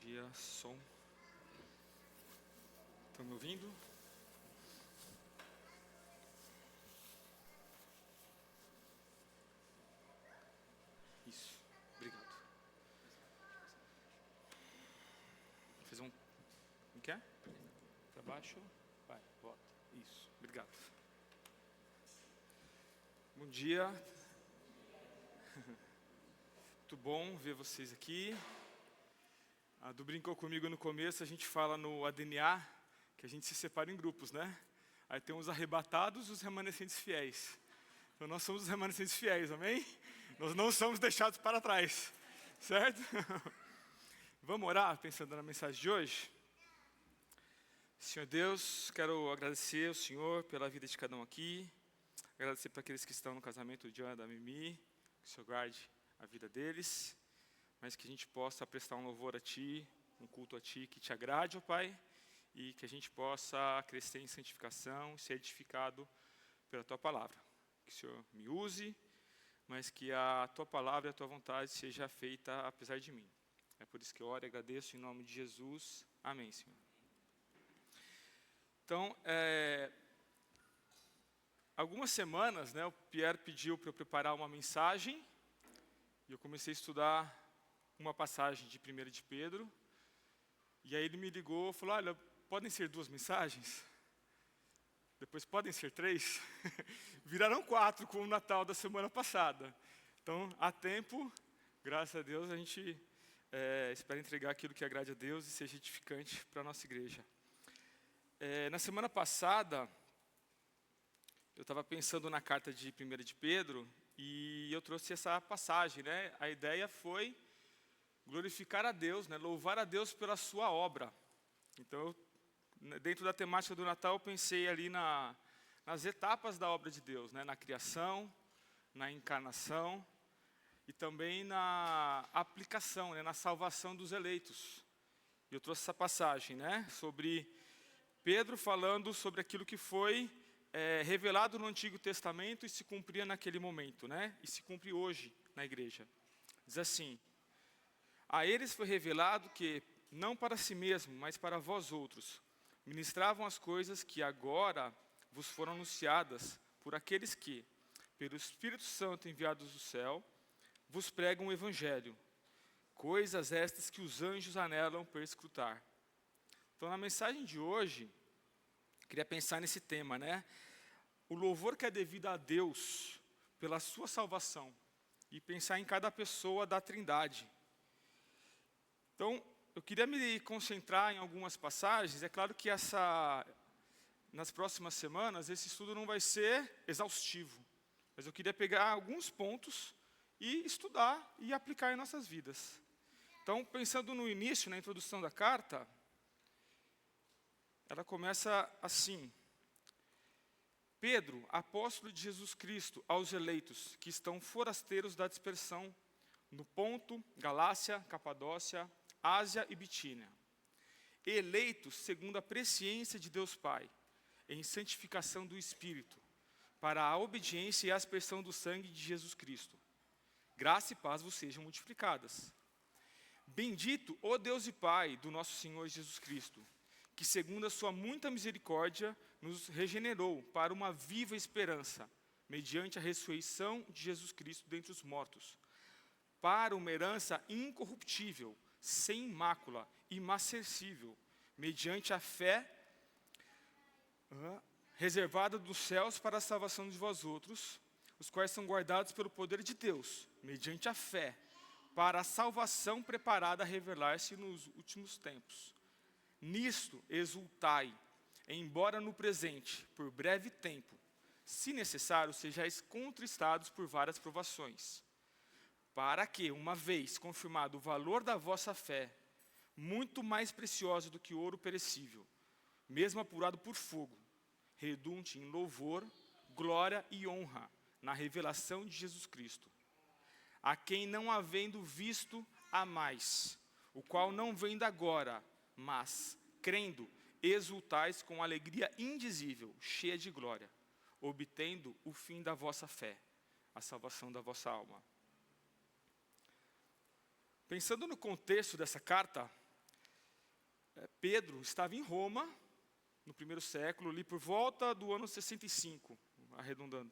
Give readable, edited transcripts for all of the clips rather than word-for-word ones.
Dia, som. Estão me ouvindo? Isso, obrigado. Vou fazer Não quer? Para baixo? Vai, volta. Isso, obrigado. Bom dia. Muito bom ver vocês aqui. A Du brincou comigo no começo, a gente fala no ADNA que a gente se separa em grupos, né? Aí tem os arrebatados e os remanescentes fiéis. Então nós somos os remanescentes fiéis, amém? Nós não somos deixados para trás, certo? Vamos orar pensando na mensagem de hoje? Senhor Deus, quero agradecer ao Senhor pela vida de cada um aqui. Agradecer para aqueles que estão no casamento do John e da Mimi. Que o Senhor guarde a vida deles. Mas que a gente possa prestar um louvor a Ti, um culto a Ti que Te agrade, ó Pai. E que a gente possa crescer em santificação, ser edificado pela Tua palavra. Que o Senhor me use, mas que a Tua palavra e a Tua vontade seja feita apesar de mim. É por isso que eu oro e agradeço em nome de Jesus. Amém, Senhor. Então, algumas semanas, né, o Pierre pediu para eu preparar uma mensagem. E eu comecei a estudar uma passagem de 1 de Pedro. E aí ele me ligou e falou, olha, podem ser 2 mensagens? Depois podem ser 3? Viraram 4 com o Natal da semana passada. Então, há tempo, graças a Deus, a gente espera entregar aquilo que agrade a Deus e seja edificante para a nossa igreja. Na semana passada, eu estava pensando na carta de 1 de Pedro e eu trouxe essa passagem, né? A ideia foi glorificar a Deus, né? Louvar a Deus pela sua obra. Então, dentro da temática do Natal, eu pensei ali nas etapas da obra de Deus, né? Na criação, na encarnação e também na aplicação, né? Na salvação dos eleitos. E eu trouxe essa passagem, né? Sobre Pedro falando sobre aquilo que foi revelado no Antigo Testamento e se cumpria naquele momento, né? E se cumpre hoje na igreja. Diz assim: a eles foi revelado que, não para si mesmo, mas para vós outros, ministravam as coisas que agora vos foram anunciadas por aqueles que, pelo Espírito Santo enviados do céu, vos pregam o Evangelho, coisas estas que os anjos anelam por escrutar. Então, na mensagem de hoje, eu queria pensar nesse tema, né? O louvor que é devido a Deus pela sua salvação e pensar em cada pessoa da Trindade. Então, eu queria me concentrar em algumas passagens. É claro que nas próximas semanas, esse estudo não vai ser exaustivo. Mas eu queria pegar alguns pontos e estudar e aplicar em nossas vidas. Então, pensando no início, na introdução da carta, ela começa assim: Pedro, apóstolo de Jesus Cristo, aos eleitos que estão forasteiros da dispersão no Ponto, Galácia, Capadócia, Ásia e Bitínia, eleitos segundo a presciência de Deus Pai, em santificação do Espírito, para a obediência e a aspersão do sangue de Jesus Cristo. Graça e paz vos sejam multiplicadas. Bendito o Deus e Pai do nosso Senhor Jesus Cristo, que segundo a sua muita misericórdia nos regenerou para uma viva esperança, mediante a ressurreição de Jesus Cristo dentre os mortos, para uma herança incorruptível, sem mácula, imarcessível, mediante a fé reservada dos céus para a salvação de vós outros, os quais são guardados pelo poder de Deus, mediante a fé, para a salvação preparada a revelar-se nos últimos tempos. Nisto exultai, embora no presente, por breve tempo, se necessário, sejais contristados por várias provações, para que, uma vez confirmado o valor da vossa fé, muito mais preciosa do que ouro perecível, mesmo apurado por fogo, redunde em louvor, glória e honra na revelação de Jesus Cristo, a quem não havendo visto há mais, o qual não vem da agora, mas, crendo, exultais com alegria indizível, cheia de glória, obtendo o fim da vossa fé, a salvação da vossa alma. Pensando no contexto dessa carta, Pedro estava em Roma, no primeiro século, ali por volta do ano 65, arredondando.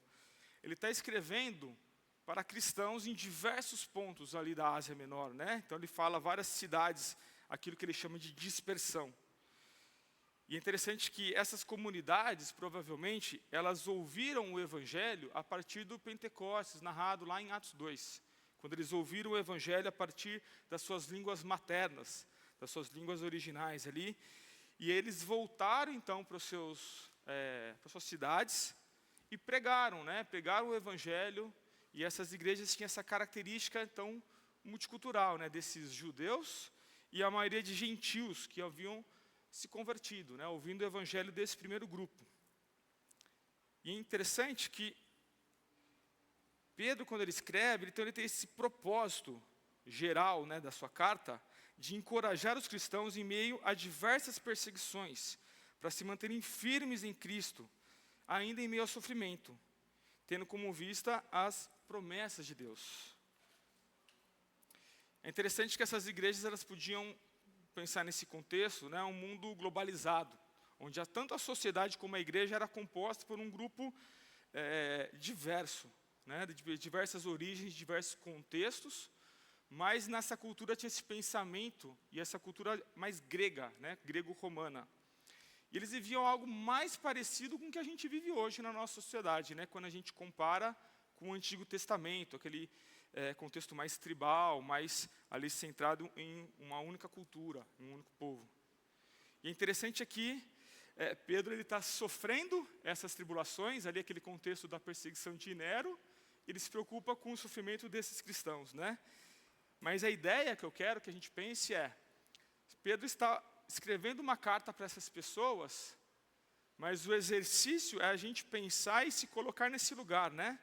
Ele está escrevendo para cristãos em diversos pontos ali da Ásia Menor, né? Então ele fala várias cidades, aquilo que ele chama de dispersão. E é interessante que essas comunidades, provavelmente, elas ouviram o Evangelho a partir do Pentecostes, narrado lá em Atos 2. Quando eles ouviram o Evangelho a partir das suas línguas maternas, das suas línguas originais ali. E eles voltaram, então, para as suas cidades e pregaram, né? Pregaram o Evangelho. E essas igrejas tinham essa característica, então, multicultural, né? Desses judeus e a maioria de gentios que haviam se convertido, né, ouvindo o evangelho desse primeiro grupo. E é interessante que Pedro, quando ele escreve, ele tem esse propósito geral, né, da sua carta, de encorajar os cristãos em meio a diversas perseguições, para se manterem firmes em Cristo, ainda em meio ao sofrimento, tendo como vista as promessas de Deus. É interessante que essas igrejas elas podiam pensar nesse contexto, né, um mundo globalizado, onde tanto a sociedade como a igreja era composta por um grupo diverso, né, de diversas origens, diversos contextos, mas nessa cultura tinha esse pensamento e essa cultura mais grega, né, grego-romana. E eles viviam algo mais parecido com o que a gente vive hoje na nossa sociedade, né, quando a gente compara com o Antigo Testamento, aquele contexto mais tribal, mais ali centrado em uma única cultura, em um único povo. E é interessante aqui, Pedro está sofrendo essas tribulações, ali aquele contexto da perseguição de Nero, ele se preocupa com o sofrimento desses cristãos, né? Mas a ideia que eu quero que a gente pense Pedro está escrevendo uma carta para essas pessoas, mas o exercício é a gente pensar e se colocar nesse lugar, né?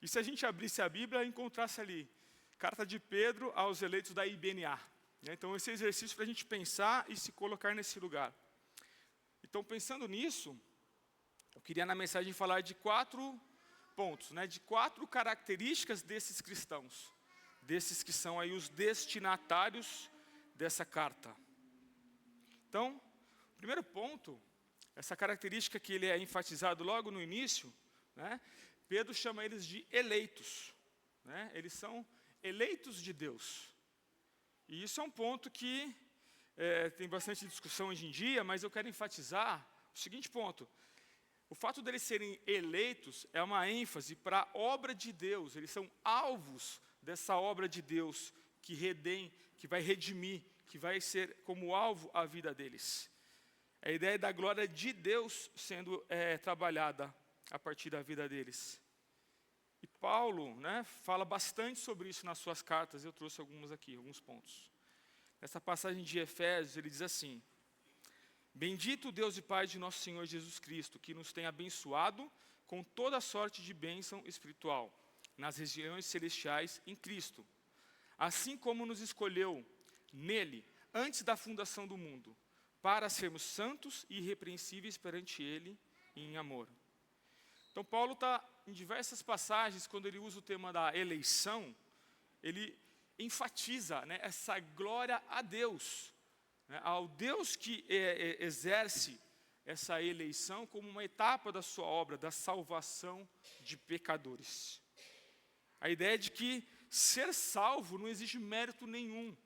E se a gente abrisse a Bíblia e encontrasse ali, carta de Pedro aos eleitos da IBNA. Então, esse exercício para a gente pensar e se colocar nesse lugar. Então, pensando nisso, eu queria na mensagem falar de 4 pontos, né, de 4 características desses cristãos, desses que são aí os destinatários dessa carta. Então, o primeiro ponto, essa característica que ele é enfatizado logo no início, né, Pedro chama eles de eleitos, né? Eles são eleitos de Deus. E isso é um ponto que tem bastante discussão hoje em dia, mas eu quero enfatizar o seguinte ponto. O fato deles serem eleitos é uma ênfase para a obra de Deus. Eles são alvos dessa obra de Deus que vai redimir, que vai ser como alvo a vida deles. A ideia da glória de Deus sendo trabalhada a partir da vida deles. E Paulo, né, fala bastante sobre isso nas suas cartas, eu trouxe alguns pontos. Nessa passagem de Efésios, ele diz assim: Bendito o Deus e Pai de nosso Senhor Jesus Cristo, que nos tem abençoado com toda sorte de bênção espiritual, nas regiões celestiais em Cristo, assim como nos escolheu nele, antes da fundação do mundo, para sermos santos e irrepreensíveis perante ele em amor. Então, Paulo está em diversas passagens, quando ele usa o tema da eleição, ele enfatiza, né, essa glória a Deus, né, ao Deus que exerce essa eleição como uma etapa da sua obra, da salvação de pecadores. A ideia de que ser salvo não exige mérito nenhum,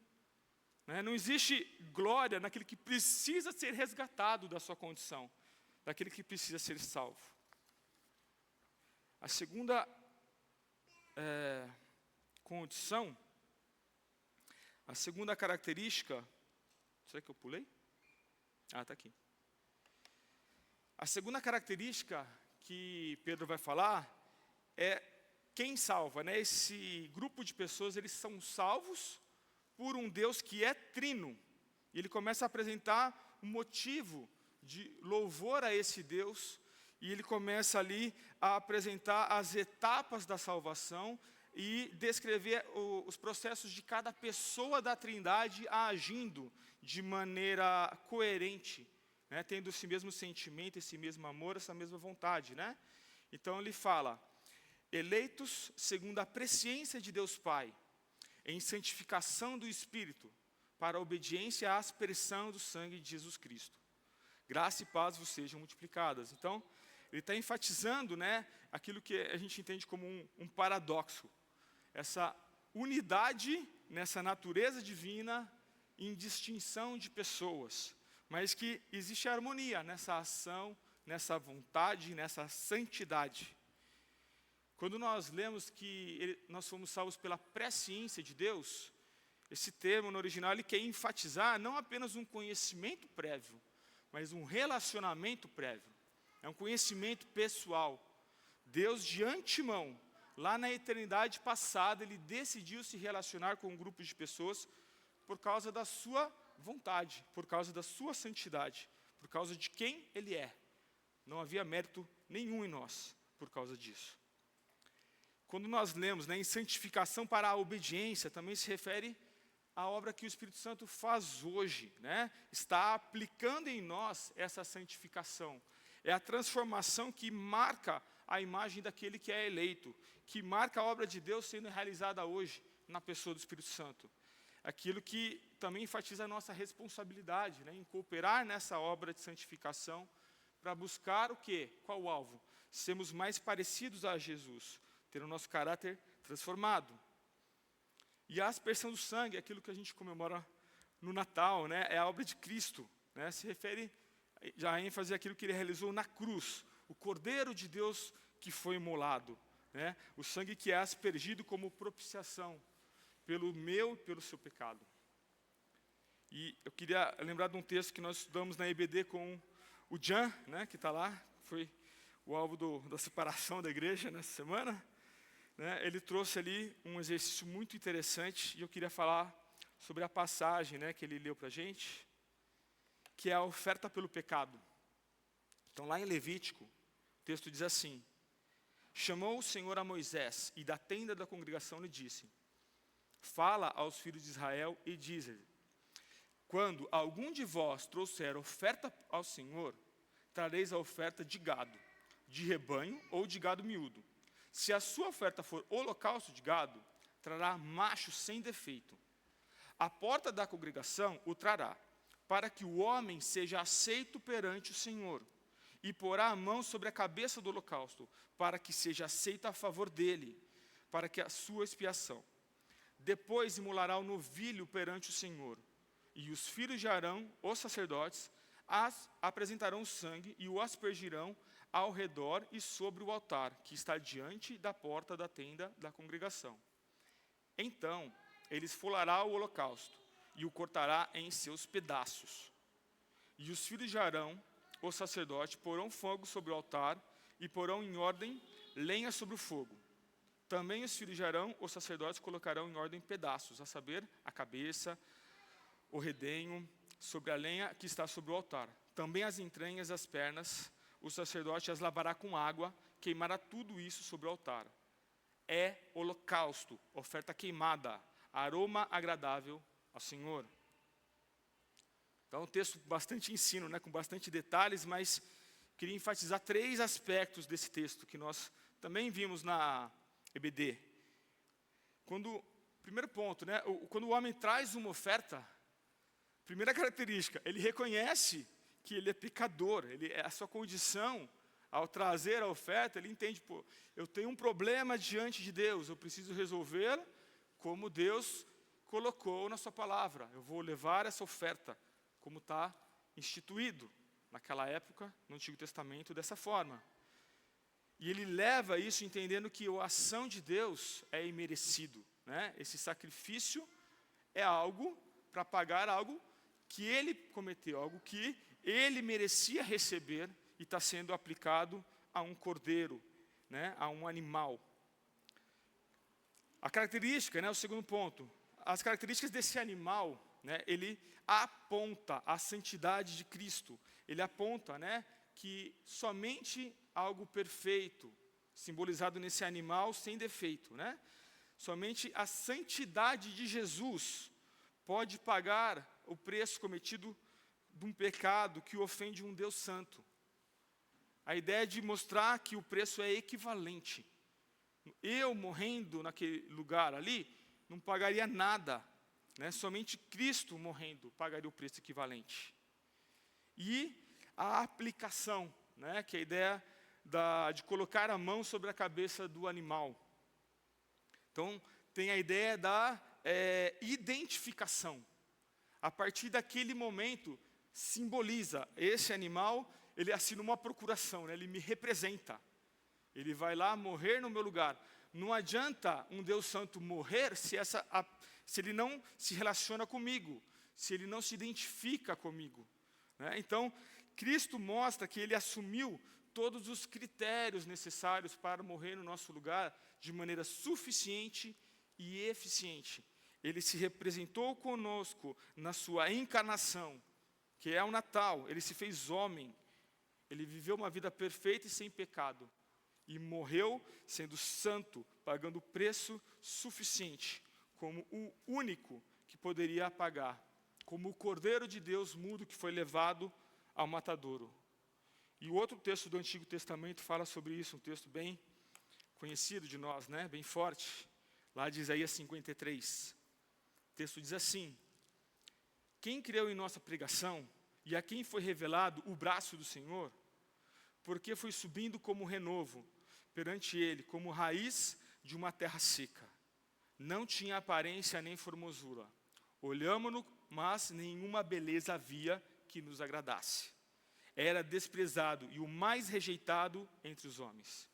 né, não existe glória naquele que precisa ser resgatado da sua condição, daquele que precisa ser salvo. A segunda condição, a segunda característica, será que eu pulei? Está aqui. A segunda característica que Pedro vai falar é quem salva, né? Esse grupo de pessoas, eles são salvos por um Deus que é trino. E ele começa a apresentar um motivo de louvor a esse Deus. E ele começa ali a apresentar as etapas da salvação e descrever os processos de cada pessoa da Trindade agindo de maneira coerente, né, tendo esse mesmo sentimento, esse mesmo amor, essa mesma vontade, né? Então ele fala, eleitos segundo a presciência de Deus Pai, em santificação do Espírito, para a obediência e a aspersão do sangue de Jesus Cristo. Graça e paz vos sejam multiplicadas. Então, ele está enfatizando, né, aquilo que a gente entende como um paradoxo. Essa unidade nessa natureza divina, em distinção de pessoas, mas que existe harmonia nessa ação, nessa vontade, nessa santidade. Quando nós lemos que nós fomos salvos pela presciência de Deus, esse termo no original ele quer enfatizar não apenas um conhecimento prévio, mas um relacionamento prévio. É um conhecimento pessoal. Deus de antemão, lá na eternidade passada, ele decidiu se relacionar com um grupo de pessoas por causa da sua vontade, por causa da sua santidade, por causa de quem ele é. Não havia mérito nenhum em nós por causa disso. Quando nós lemos, né, em santificação para a obediência, também se refere à obra que o Espírito Santo faz hoje, né? Está aplicando em nós essa santificação. É a transformação que marca a imagem daquele que é eleito, que marca a obra de Deus sendo realizada hoje na pessoa do Espírito Santo. Aquilo que também enfatiza a nossa responsabilidade, né, em cooperar nessa obra de santificação para buscar o quê? Qual o alvo? Sermos mais parecidos a Jesus, ter o nosso caráter transformado. E a aspersão do sangue, aquilo que a gente comemora no Natal, né, é a obra de Cristo, né, se refere já a ênfase àquilo que ele realizou na cruz, o Cordeiro de Deus que foi imolado, né, o sangue que é aspergido como propiciação pelo meu e pelo seu pecado. E eu queria lembrar de um texto que nós estudamos na EBD com o Jan, né, que está lá, foi o alvo da separação da igreja nessa semana. Né, ele trouxe ali um exercício muito interessante e eu queria falar sobre a passagem, né, que ele leu para a gente, que é a oferta pelo pecado. Então, lá em Levítico, o texto diz assim: chamou o Senhor a Moisés e da tenda da congregação lhe disse: fala aos filhos de Israel e diz-lhe: quando algum de vós trouxer oferta ao Senhor, trareis a oferta de gado, de rebanho ou de gado miúdo. Se a sua oferta for holocausto de gado, trará macho sem defeito. A porta da congregação o trará, para que o homem seja aceito perante o Senhor, e porá a mão sobre a cabeça do holocausto, para que seja aceito a favor dele, para que a sua expiação. Depois imolará o novilho perante o Senhor, e os filhos de Arão, os sacerdotes, apresentarão o sangue e o aspergirão ao redor e sobre o altar, que está diante da porta da tenda da congregação. Então, ele esfolará o holocausto e o cortará em seus pedaços. E os filhos de Arão, o sacerdote, porão fogo sobre o altar e porão em ordem lenha sobre o fogo. Também os filhos de Arão, os sacerdotes, colocarão em ordem pedaços, a saber, a cabeça, o redenho, sobre a lenha que está sobre o altar. Também as entranhas, as pernas, o sacerdote as lavará com água, queimará tudo isso sobre o altar. É holocausto, oferta queimada, aroma agradável ao Senhor. Então, um texto bastante ensino, né, com bastante detalhes, mas queria enfatizar 3 aspectos desse texto que nós também vimos na EBD. Primeiro ponto, né, quando o homem traz uma oferta, primeira característica, ele reconhece que ele é pecador, a sua condição, ao trazer a oferta, ele entende, eu tenho um problema diante de Deus, eu preciso resolver como Deus colocou na sua palavra. Eu vou levar essa oferta, como está instituído naquela época, no Antigo Testamento, dessa forma. E ele leva isso entendendo que a ação de Deus é imerecido, né? Esse sacrifício é algo para pagar algo que ele cometeu, algo que ele merecia receber e está sendo aplicado a um cordeiro, né, a um animal. A característica, né, o segundo ponto, as características desse animal, né, ele aponta a santidade de Cristo. Ele aponta, né, que somente algo perfeito, simbolizado nesse animal sem defeito, né, somente a santidade de Jesus pode pagar o preço cometido de um pecado que ofende um Deus santo. A ideia de mostrar que o preço é equivalente. Eu morrendo naquele lugar ali, não pagaria nada né? Somente Cristo morrendo pagaria o preço equivalente. E a aplicação, né? Que é a ideia de colocar a mão sobre a cabeça do animal. Então, tem a ideia da identificação. A partir daquele momento, simboliza esse animal, ele assina uma procuração, né? Ele me representa. Ele vai lá morrer no meu lugar. Não adianta um Deus Santo morrer se ele não se relaciona comigo, se ele não se identifica comigo, né? Então, Cristo mostra que ele assumiu todos os critérios necessários para morrer no nosso lugar de maneira suficiente e eficiente. Ele se representou conosco na sua encarnação, que é o Natal. Ele se fez homem. Ele viveu uma vida perfeita e sem pecado. E morreu sendo santo, pagando o preço suficiente, como o único que poderia pagar, como o Cordeiro de Deus mudo que foi levado ao matadouro. E o outro texto do Antigo Testamento fala sobre isso, um texto bem conhecido de nós, né? Bem forte, lá de Isaías 53. O texto diz assim: quem creu em nossa pregação e a quem foi revelado o braço do Senhor? Porque foi subindo como renovo perante ele, como raiz de uma terra seca. Não tinha aparência nem formosura. Olhamo-no, mas nenhuma beleza havia que nos agradasse. Era desprezado e o mais rejeitado entre os homens.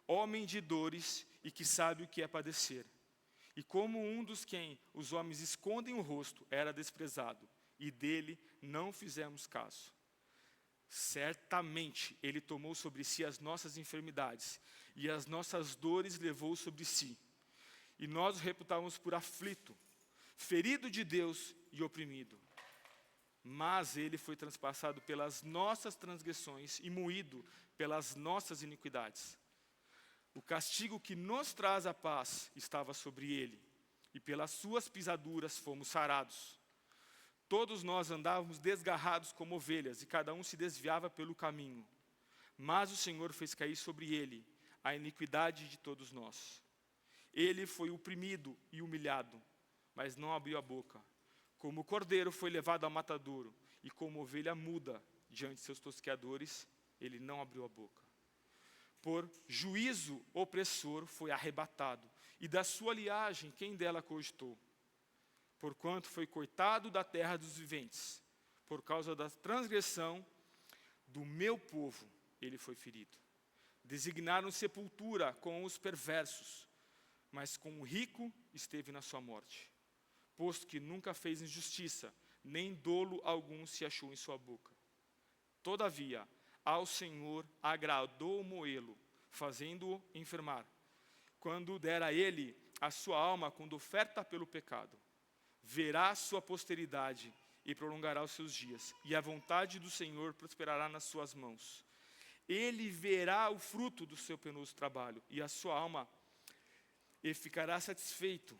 Homem de dores e que sabe o que é padecer. E como um dos quem os homens escondem o rosto, era desprezado, e dele não fizemos caso. Certamente ele tomou sobre si as nossas enfermidades, e as nossas dores levou sobre si. E nós o reputávamos por aflito, ferido de Deus e oprimido. Mas ele foi transpassado pelas nossas transgressões e moído pelas nossas iniquidades. O castigo que nos traz a paz estava sobre ele, e pelas suas pisaduras fomos sarados. Todos nós andávamos desgarrados como ovelhas, e cada um se desviava pelo caminho. Mas o Senhor fez cair sobre ele a iniquidade de todos nós. Ele foi oprimido e humilhado, mas não abriu a boca. Como o cordeiro foi levado ao matadouro, e como ovelha muda diante de seus tosqueadores, ele não abriu a boca. Por juízo opressor foi arrebatado, e da sua liagem quem dela cogitou? Porquanto foi cortado da terra dos viventes, por causa da transgressão do meu povo, ele foi ferido. Designaram sepultura com os perversos, mas com o rico esteve na sua morte, posto que nunca fez injustiça, nem dolo algum se achou em sua boca. Todavia, ao Senhor agradou moê-lo, fazendo-o enfermar, quando dera a ele a sua alma quando oferta pelo pecado. Verá a sua posteridade e prolongará os seus dias, e a vontade do Senhor prosperará nas suas mãos. Ele verá o fruto do seu penoso trabalho, e a sua alma ficará satisfeito.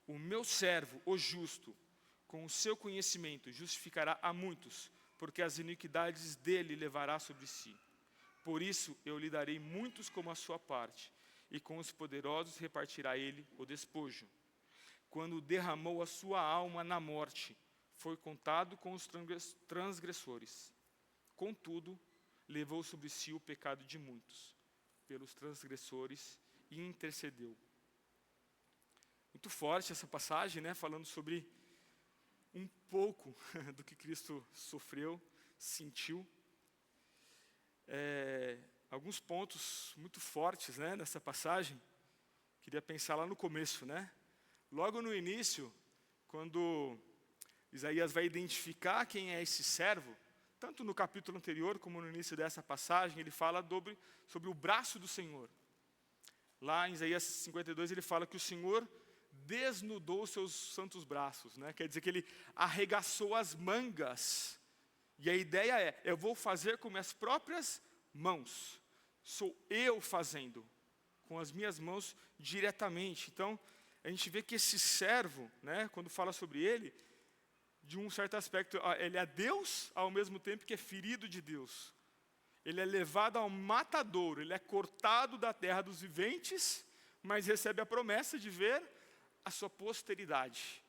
O meu servo, o justo, com o seu conhecimento, justificará a muitos, porque as iniquidades dele levará sobre si. Por isso eu lhe darei muitos como a sua parte, e com os poderosos repartirá ele o despojo. Quando derramou a sua alma na morte, foi contado com os transgressores. Contudo, levou sobre si o pecado de muitos, pelos transgressores, e intercedeu. Muito forte essa passagem, né? Falando sobre um pouco do que Cristo sofreu, sentiu. Alguns pontos muito fortes, né, nessa passagem. Queria pensar lá no começo, né? Logo no início, quando Isaías vai identificar quem é esse servo, tanto no capítulo anterior como no início dessa passagem, ele fala sobre o braço do Senhor. Lá em Isaías 52 ele fala que o Senhor desnudou seus santos braços, né? Quer dizer que ele arregaçou as mangas. E a ideia é, eu vou fazer com minhas próprias mãos. Sou eu fazendo, com as minhas mãos diretamente. Então, a gente vê que esse servo, né, quando fala sobre ele, de um certo aspecto, ele é Deus ao mesmo tempo que é ferido de Deus. Ele é levado ao matadouro, ele é cortado da terra dos viventes, mas recebe a promessa de ver a sua posteridade.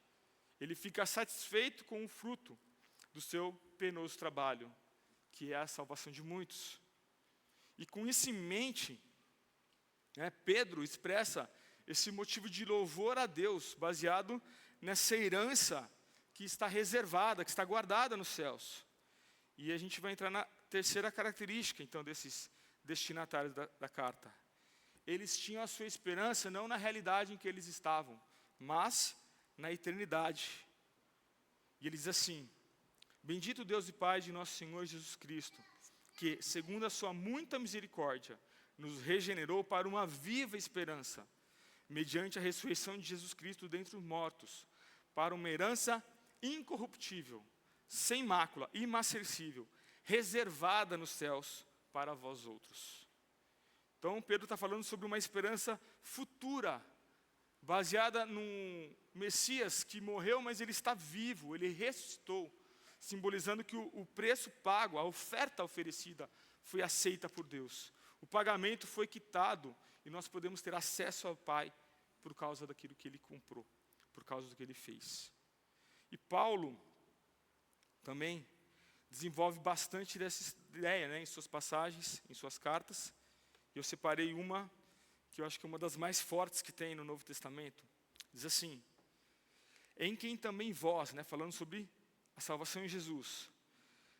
ele fica satisfeito com o fruto do seu penoso trabalho, que é a salvação de muitos. E com isso em mente, Pedro expressa esse motivo de louvor a Deus, baseado nessa herança que está reservada, que está guardada nos céus. E a gente vai entrar na terceira característica, então, desses destinatários da carta. Eles tinham a sua esperança não na realidade em que eles estavam, mas na eternidade. E ele diz assim: bendito Deus e Pai de nosso Senhor Jesus Cristo, que, segundo a sua muita misericórdia, nos regenerou para uma viva esperança, mediante a ressurreição de Jesus Cristo dentre os mortos, para uma herança incorruptível, sem mácula, imarcessível, reservada nos céus para vós outros. Então, Pedro está falando sobre uma esperança futura, baseada num Messias que morreu, mas ele está vivo, ele ressuscitou, simbolizando que o preço pago, a oferta oferecida, foi aceita por Deus. O pagamento foi quitado e nós podemos ter acesso ao Pai por causa daquilo que ele comprou, por causa do que ele fez. E Paulo também desenvolve bastante dessa ideia, em suas passagens, em suas cartas. E eu separei uma que eu acho que é uma das mais fortes que tem no Novo Testamento. Diz assim: em quem também vós, falando sobre a salvação em Jesus,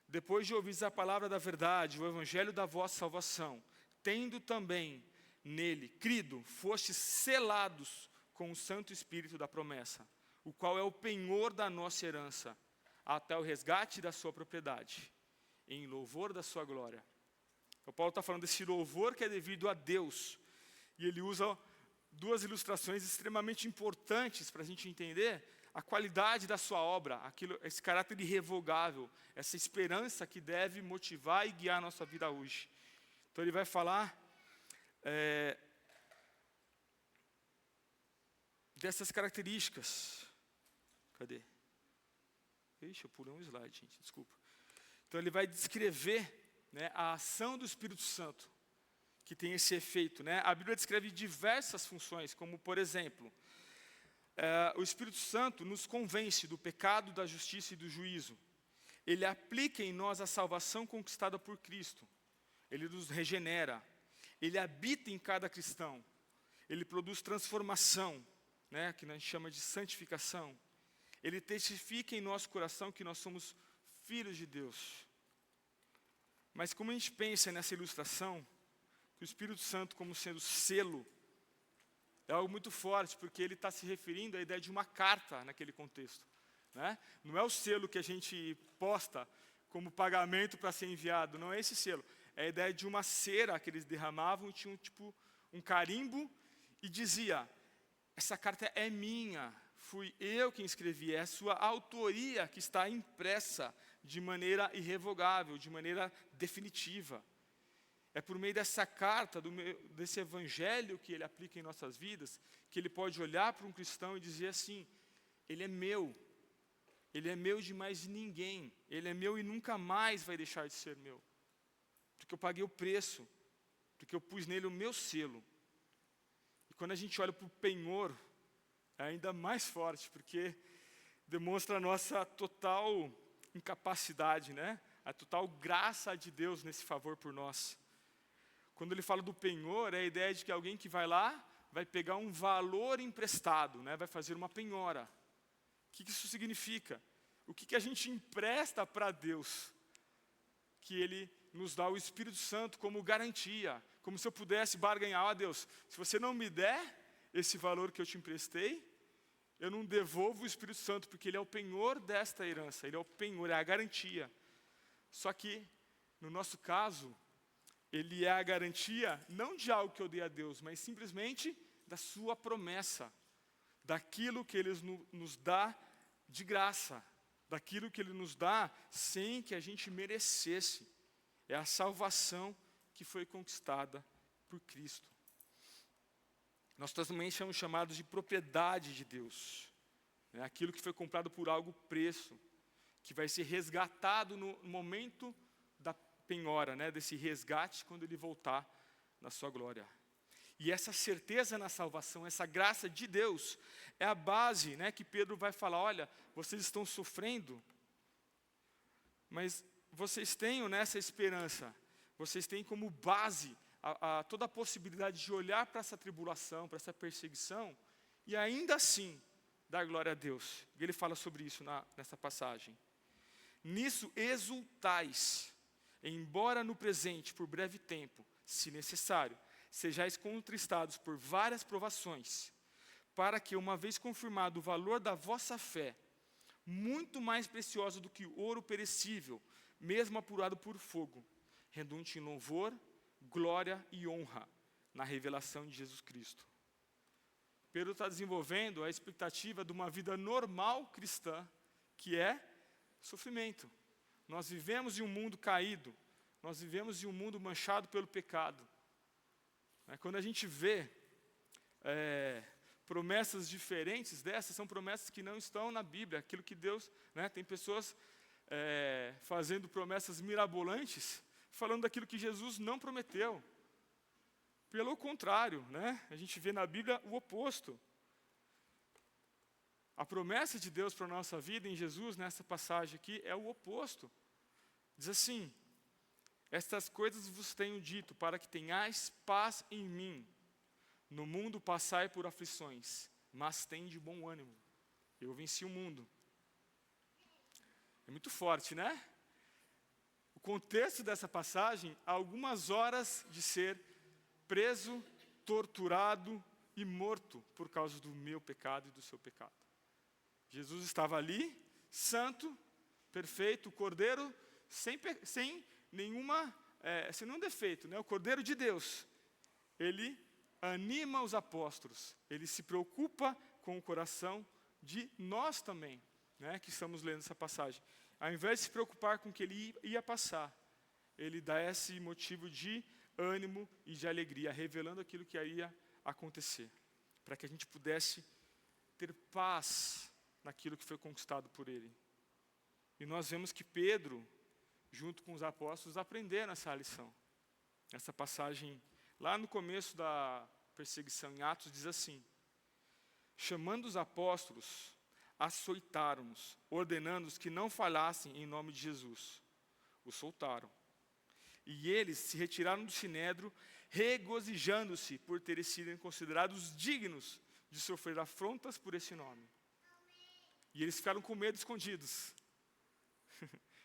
depois de ouvir a palavra da verdade, o evangelho da vossa salvação, tendo também nele crido, fostes selados com o Santo Espírito da promessa, o qual é o penhor da nossa herança, até o resgate da sua propriedade, em louvor da sua glória. O Paulo está falando desse louvor que é devido a Deus, e ele usa duas ilustrações extremamente importantes para a gente entender a qualidade da sua obra, esse caráter irrevogável, essa esperança que deve motivar e guiar a nossa vida hoje. Então ele vai falar dessas características. Cadê? Ixi, eu pulei um slide, gente, desculpa. Então ele vai descrever a ação do Espírito Santo, que tem esse efeito. A Bíblia descreve diversas funções, como, por exemplo, o Espírito Santo nos convence do pecado, da justiça e do juízo. Ele aplica em nós a salvação conquistada por Cristo. Ele nos regenera. Ele habita em cada cristão. Ele produz transformação, que a gente chama de santificação. Ele testifica em nosso coração que nós somos filhos de Deus. Mas como a gente pensa nessa ilustração, que o Espírito Santo como sendo selo, é algo muito forte, porque ele está se referindo à ideia de uma carta naquele contexto. Não é o selo que a gente posta como pagamento para ser enviado, não é esse selo. É a ideia de uma cera que eles derramavam e tinham um carimbo e dizia: essa carta é minha, fui eu quem escrevi, é a sua autoria que está impressa de maneira irrevogável, de maneira definitiva. É por meio dessa carta, desse evangelho que ele aplica em nossas vidas, que ele pode olhar para um cristão e dizer assim: ele é meu de mais ninguém, ele é meu e nunca mais vai deixar de ser meu, porque eu paguei o preço, porque eu pus nele o meu selo. E quando a gente olha para o penhor, é ainda mais forte, porque demonstra a nossa total incapacidade, a total graça de Deus nesse favor por nós. Quando ele fala do penhor, é a ideia de que alguém que vai lá, vai pegar um valor emprestado, vai fazer uma penhora. O que isso significa? O que a gente empresta para Deus? Que Ele nos dá o Espírito Santo como garantia, como se eu pudesse barganhar: Deus, se você não me der esse valor que eu te emprestei, eu não devolvo o Espírito Santo, porque Ele é o penhor desta herança, Ele é o penhor, é a garantia. Só que, no nosso caso, Ele é a garantia não de algo que eu dei a Deus, mas simplesmente da sua promessa, daquilo que Ele nos dá de graça, daquilo que Ele nos dá sem que a gente merecesse. É a salvação que foi conquistada por Cristo. Nós também somos chamados de propriedade de Deus. Aquilo que foi comprado por algo preço, que vai ser resgatado no momento da penhora, desse resgate, quando Ele voltar na sua glória. E essa certeza na salvação, essa graça de Deus, é a base, né, que Pedro vai falar, olha, vocês estão sofrendo, mas vocês têm nessa esperança, vocês têm como base toda a possibilidade de olhar para essa tribulação, para essa perseguição, e ainda assim dar glória a Deus. E ele fala sobre isso nessa passagem. Nisso exultais, embora no presente, por breve tempo, se necessário, sejais contristados por várias provações, para que, uma vez confirmado o valor da vossa fé, muito mais preciosa do que o ouro perecível, mesmo apurado por fogo, redunde em louvor, glória e honra na revelação de Jesus Cristo. Pedro está desenvolvendo a expectativa de uma vida normal cristã, que é sofrimento. Nós vivemos em um mundo caído, nós vivemos em um mundo manchado pelo pecado. Quando a gente vê promessas diferentes dessas, são promessas que não estão na Bíblia. Aquilo que Deus, tem pessoas fazendo promessas mirabolantes, falando daquilo que Jesus não prometeu. Pelo contrário, a gente vê na Bíblia o oposto. A promessa de Deus para a nossa vida em Jesus, nessa passagem aqui, é o oposto. Diz assim: estas coisas vos tenho dito, para que tenhais paz em mim. No mundo passai por aflições, mas tende bom ânimo. Eu venci o mundo. É muito forte, né? O contexto dessa passagem, há algumas horas de ser preso, torturado e morto por causa do meu pecado e do seu pecado. Jesus estava ali, santo, perfeito, o Cordeiro, sem nenhum defeito, o Cordeiro de Deus. Ele anima os apóstolos, ele se preocupa com o coração de nós também, que estamos lendo essa passagem. Ao invés de se preocupar com o que ele ia passar, ele dá esse motivo de ânimo e de alegria, revelando aquilo que ia acontecer, para que a gente pudesse ter paz naquilo que foi conquistado por ele. E nós vemos que Pedro, junto com os apóstolos, aprenderam essa lição. Essa passagem, lá no começo da perseguição em Atos, diz assim: chamando os apóstolos, açoitaram-os, ordenando-os que não falassem em nome de Jesus. Os soltaram. E eles se retiraram do sinédrio, regozijando-se por terem sido considerados dignos de sofrer afrontas por esse nome. E eles ficaram com medo, escondidos.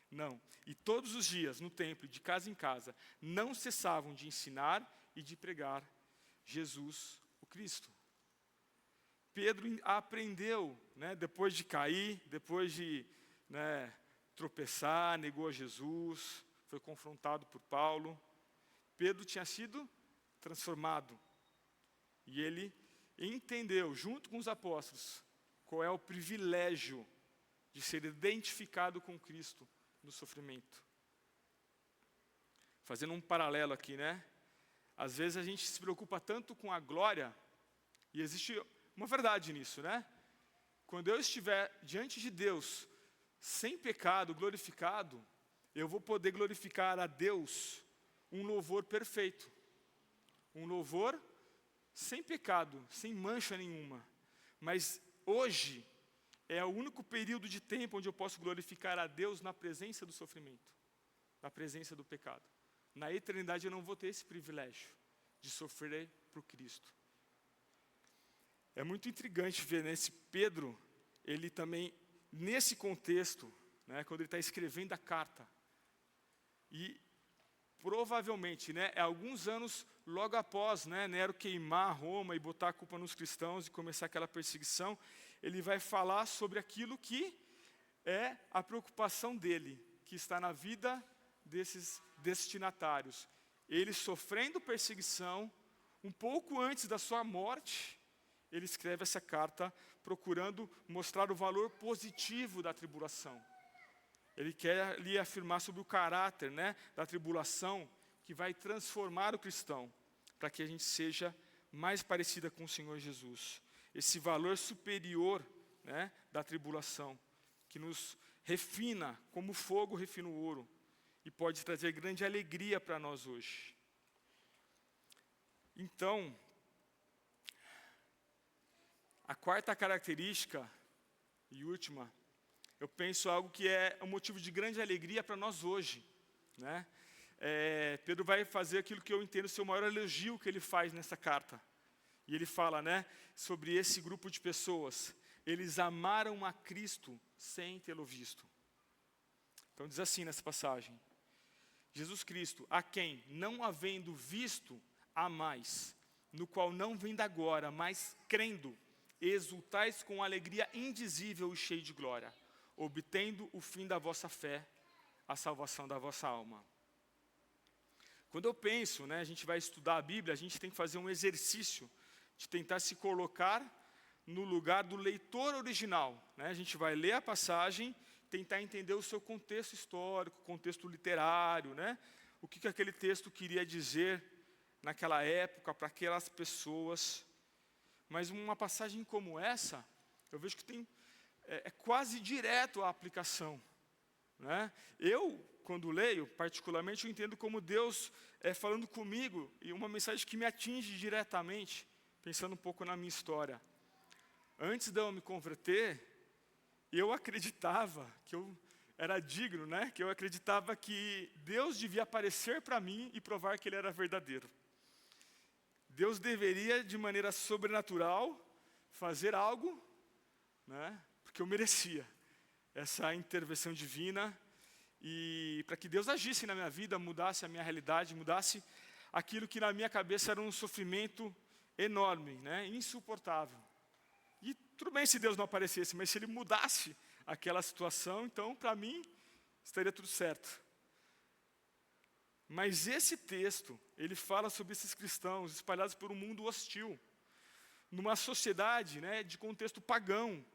Não. E todos os dias, no templo, de casa em casa, não cessavam de ensinar e de pregar Jesus, o Cristo. Pedro aprendeu, depois de cair, depois de tropeçar, negou a Jesus, foi confrontado por Paulo. Pedro tinha sido transformado. E ele entendeu, junto com os apóstolos, qual é o privilégio de ser identificado com Cristo no sofrimento. Fazendo um paralelo aqui, Às vezes a gente se preocupa tanto com a glória, e existe uma verdade nisso, Quando eu estiver diante de Deus, sem pecado, glorificado, eu vou poder glorificar a Deus um louvor perfeito. Um louvor sem pecado, sem mancha nenhuma. Mas hoje é o único período de tempo onde eu posso glorificar a Deus na presença do sofrimento, na presença do pecado. Na eternidade eu não vou ter esse privilégio de sofrer por Cristo. É muito intrigante ver nesse Pedro, ele também, nesse contexto, quando ele está escrevendo a carta, e provavelmente, alguns anos logo após, Nero queimar Roma e botar a culpa nos cristãos e começar aquela perseguição, ele vai falar sobre aquilo que é a preocupação dele, que está na vida desses destinatários. Ele sofrendo perseguição, um pouco antes da sua morte, ele escreve essa carta procurando mostrar o valor positivo da tribulação. Ele quer lhe afirmar sobre o caráter, da tribulação que vai transformar o cristão, para que a gente seja mais parecida com o Senhor Jesus. Esse valor superior, da tribulação, que nos refina como fogo refina o ouro, e pode trazer grande alegria para nós hoje. Então, A quarta característica, e última, eu penso algo que é um motivo de grande alegria para nós hoje, né? Pedro vai fazer aquilo que eu entendo ser o maior elogio que ele faz nessa carta. E ele fala, né, sobre esse grupo de pessoas. Eles amaram a Cristo sem tê-lo visto. Então diz assim nessa passagem: Jesus Cristo, a quem, não havendo visto, amais, no qual não vendo agora, mas crendo, exultais com alegria indizível e cheia de glória, obtendo o fim da vossa fé, a salvação da vossa alma. Quando eu penso, né, a gente vai estudar a Bíblia, a gente tem que fazer um exercício de tentar se colocar no lugar do leitor original, né? A gente vai ler a passagem, tentar entender o seu contexto histórico, contexto literário, né? O que aquele texto queria dizer naquela época, para aquelas pessoas. Mas uma passagem como essa, eu vejo que é quase direto a aplicação, né? Eu, quando leio, particularmente, eu entendo como Deus falando comigo, e uma mensagem que me atinge diretamente, pensando um pouco na minha história. Antes de eu me converter, eu acreditava que eu era digno, né? Que eu acreditava que Deus devia aparecer para mim e provar que Ele era verdadeiro. Deus deveria, de maneira sobrenatural, fazer algo, né? Porque eu merecia essa intervenção divina, e para que Deus agisse na minha vida, mudasse a minha realidade, mudasse aquilo que na minha cabeça era um sofrimento enorme, né? Insuportável. E tudo bem se Deus não aparecesse, mas se Ele mudasse aquela situação, então para mim estaria tudo certo. Mas esse texto, ele fala sobre esses cristãos espalhados por um mundo hostil, numa sociedade, né, de contexto pagão.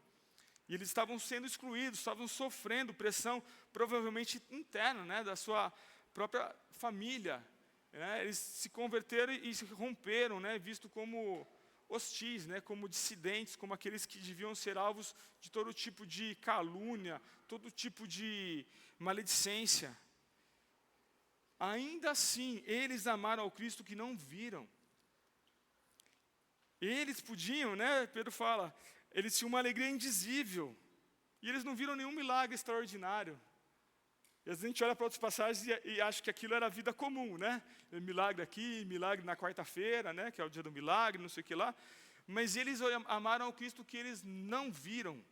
E eles estavam sendo excluídos, estavam sofrendo pressão, provavelmente interna, né, da sua própria família. Né? Eles se converteram e se romperam, né, visto como hostis, né, como dissidentes, como aqueles que deviam ser alvos de todo tipo de calúnia, todo tipo de maledicência. Ainda assim, eles amaram ao Cristo que não viram. Eles podiam, né, Pedro fala, eles tinham uma alegria indizível, e eles não viram nenhum milagre extraordinário. E às vezes a gente olha para outras passagens e acha que aquilo era a vida comum, né? Milagre aqui, milagre na quarta-feira, né? Que é o dia do milagre, não sei o que lá. Mas eles amaram ao Cristo que eles não viram.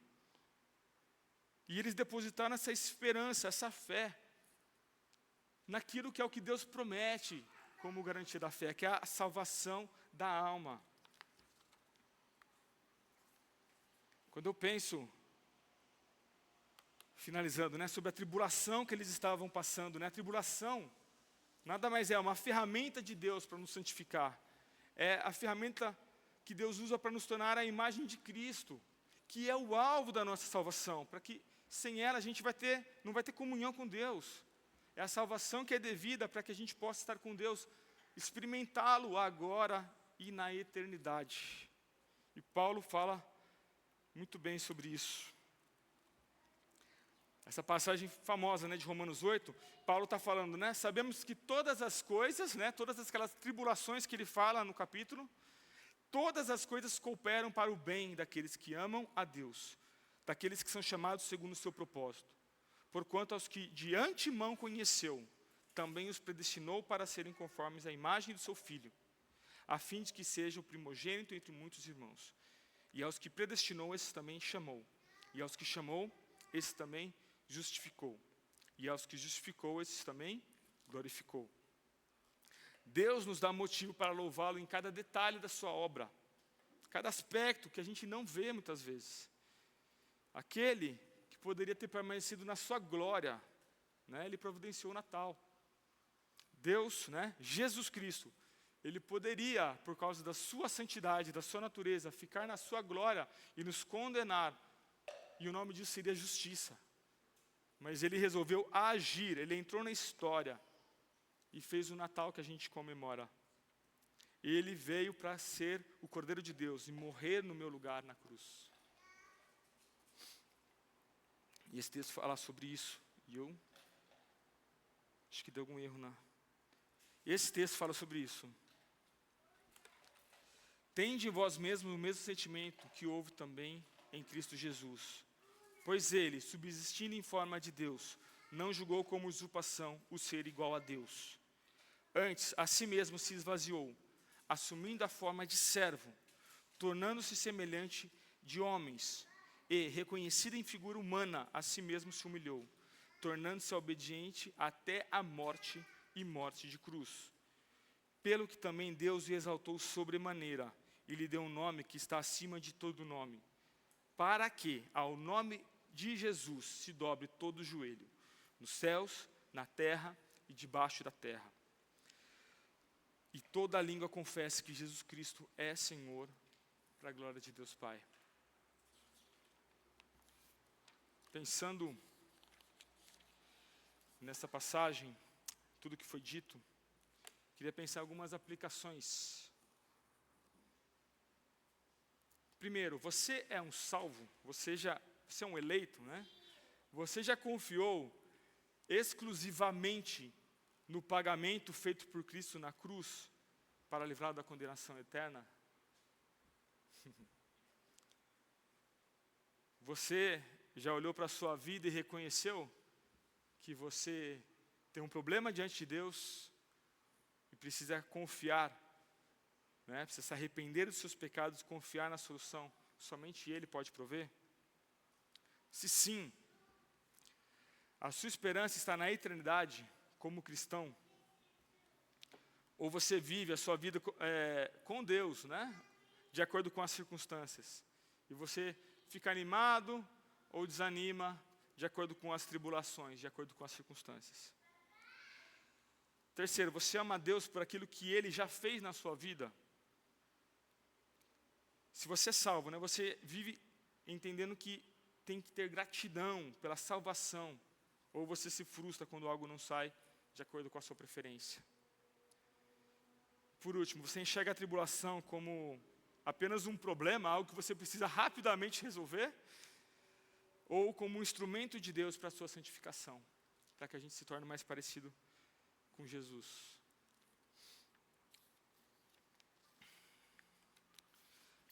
E eles depositaram essa esperança, essa fé, naquilo que é o que Deus promete como garantia da fé, que é a salvação da alma. Quando eu penso, finalizando, né, sobre a tribulação que eles estavam passando, né, a tribulação nada mais é uma ferramenta de Deus para nos santificar. É a ferramenta que Deus usa para nos tornar a imagem de Cristo, que é o alvo da nossa salvação, para que sem ela a gente não vai ter comunhão com Deus. É a salvação que é devida para que a gente possa estar com Deus, experimentá-lo agora e na eternidade. E Paulo fala muito bem sobre isso. Essa passagem famosa, né, de Romanos 8, Paulo está falando, né, sabemos que todas as coisas, né, todas aquelas tribulações que ele fala no capítulo, todas as coisas cooperam para o bem daqueles que amam a Deus, daqueles que são chamados segundo o seu propósito. Porquanto aos que de antemão conheceu, também os predestinou para serem conformes à imagem do seu Filho, a fim de que seja o primogênito entre muitos irmãos. E aos que predestinou, esses também chamou. E aos que chamou, esses também justificou. E aos que justificou, esses também glorificou. Deus nos dá motivo para louvá-lo em cada detalhe da sua obra, cada aspecto que a gente não vê muitas vezes. Aquele que poderia ter permanecido na sua glória, né, ele providenciou o Natal. Deus, né, Jesus Cristo, ele poderia, por causa da sua santidade, da sua natureza, ficar na sua glória e nos condenar, e o nome disso seria justiça. Mas ele resolveu agir, ele entrou na história e fez o Natal que a gente comemora. Ele veio para ser o Cordeiro de Deus e morrer no meu lugar na cruz. E esse texto fala sobre isso, e eu acho que deu algum erro na... Esse texto fala sobre isso. Tende em vós mesmos o mesmo sentimento que houve também em Cristo Jesus. Pois ele, subsistindo em forma de Deus, não julgou como usurpação o ser igual a Deus. Antes, a si mesmo se esvaziou, assumindo a forma de servo, tornando-se semelhante de homens, e, reconhecido em figura humana, a si mesmo se humilhou, tornando-se obediente até a morte e morte de cruz. Pelo que também Deus o exaltou sobremaneira, e lhe deu um nome que está acima de todo nome, para que, ao nome de Jesus, se dobre todo o joelho, nos céus, na terra e debaixo da terra. E toda a língua confesse que Jesus Cristo é Senhor, para a glória de Deus Pai. Pensando nessa passagem, tudo que foi dito, queria pensar em algumas aplicações. Primeiro, você é um salvo, você é um eleito, né? Você já confiou exclusivamente no pagamento feito por Cristo na cruz para livrar da condenação eterna? Você já olhou para a sua vida e reconheceu que você tem um problema diante de Deus e precisa confiar, né? Precisa se arrepender dos seus pecados e confiar na solução? Somente Ele pode prover? Se sim, a sua esperança está na eternidade como cristão, ou você vive a sua vida com Deus, né? De acordo com as circunstâncias, e você fica animado ou desanima de acordo com as tribulações, de acordo com as circunstâncias. Terceiro, você ama a Deus por aquilo que Ele já fez na sua vida? Se você é salvo, né, você vive entendendo que tem que ter gratidão pela salvação, ou você se frustra quando algo não sai de acordo com a sua preferência. Por último, você enxerga a tribulação como apenas um problema, algo que você precisa rapidamente resolver, ou como um instrumento de Deus para a sua santificação, para que a gente se torne mais parecido com Jesus.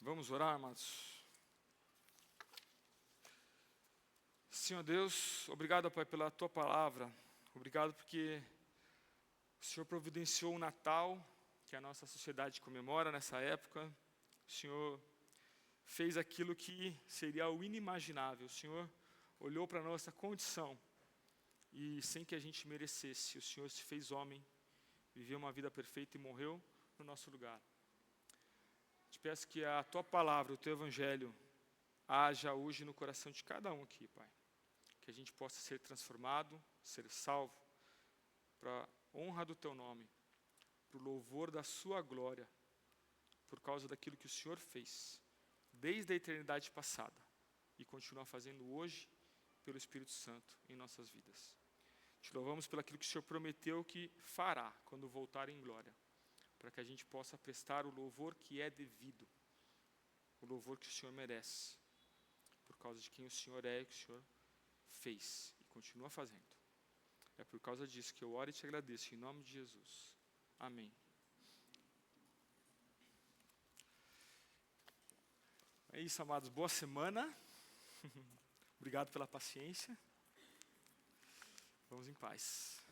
Vamos orar, amados? Senhor Deus, obrigado, Pai, pela Tua palavra. Obrigado porque o Senhor providenciou o Natal, que a nossa sociedade comemora nessa época. O Senhor fez aquilo que seria o inimaginável. O Senhor olhou para a nossa condição e, sem que a gente merecesse, o Senhor se fez homem, viveu uma vida perfeita e morreu no nosso lugar. Te peço que a Tua palavra, o Teu Evangelho, haja hoje no coração de cada um aqui, Pai. Que a gente possa ser transformado, ser salvo, para a honra do Teu nome, para o louvor da Sua glória, por causa daquilo que o Senhor fez, desde a eternidade passada, e continua fazendo hoje, pelo Espírito Santo, em nossas vidas. Te louvamos pelo aquilo que o Senhor prometeu que fará, quando voltar em glória, para que a gente possa prestar o louvor que é devido, o louvor que o Senhor merece, por causa de quem o Senhor é e que o Senhor fez e continua fazendo. É por causa disso que eu oro e te agradeço, em nome de Jesus. Amém. É isso, amados. Boa semana. Obrigado pela paciência. Vamos em paz.